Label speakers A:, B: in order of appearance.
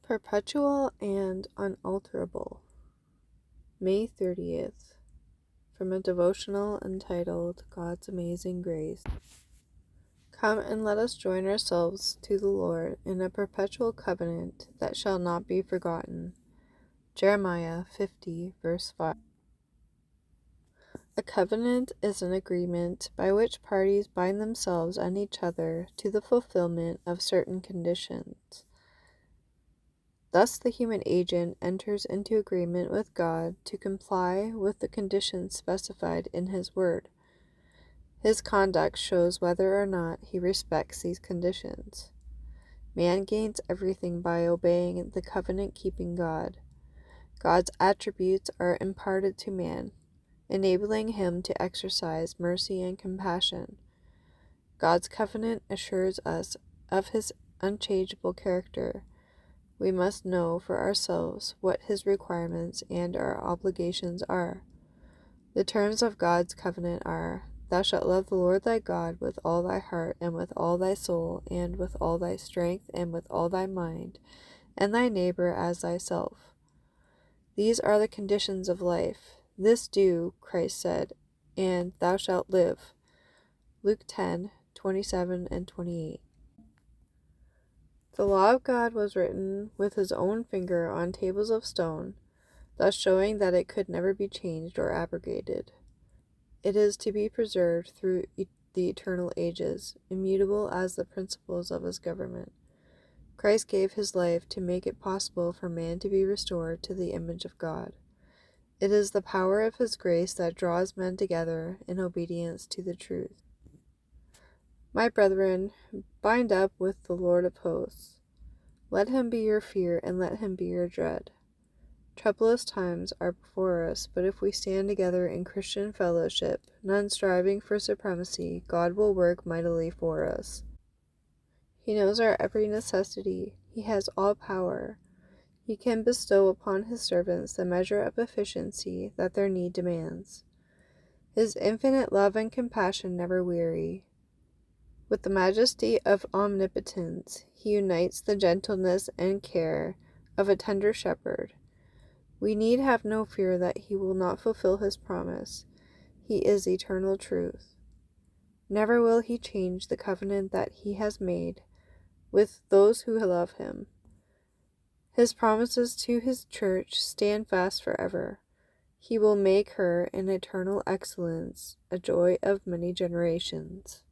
A: Perpetual and Unalterable, May 30th, from a devotional entitled God's Amazing Grace. Come and let us join ourselves to the Lord in a perpetual covenant that shall not be forgotten. Jeremiah 50, verse 5. A covenant is an agreement by which parties bind themselves and each other to the fulfillment of certain conditions. Thus the human agent enters into agreement with God to comply with the conditions specified in His Word. His conduct shows whether or not he respects these conditions. Man gains everything by obeying the covenant-keeping God. God's attributes are imparted to man, enabling him to exercise mercy and compassion. God's covenant assures us of His unchangeable character. We must know for ourselves what His requirements and our obligations are. The terms of God's covenant are, Thou shalt love the Lord thy God with all thy heart, and with all thy soul, and with all thy strength, and with all thy mind, and thy neighbour as thyself. These are the conditions of life. This do, Christ said, and thou shalt live. Luke 10:27 and 28. The law of God was written with His own finger on tables of stone, thus showing that it could never be changed or abrogated. It is to be preserved through the eternal ages, immutable as the principles of His government. Christ gave His life to make it possible for man to be restored to the image of God. It is the power of His grace that draws men together in obedience to the truth. My brethren, bind up with the Lord of hosts. Let Him be your fear, and let Him be your dread. Troublous times are before us, but if we stand together in Christian fellowship, none striving for supremacy, God will work mightily for us. He knows our every necessity. He has all power. He can bestow upon His servants the measure of efficiency that their need demands. His infinite love and compassion never weary. With the majesty of omnipotence, He unites the gentleness and care of a tender shepherd. We need have no fear that He will not fulfill His promise. He is eternal truth. Never will He change the covenant that He has made with those who love Him. His promises to His church stand fast forever. He will make her an eternal excellence, a joy of many generations.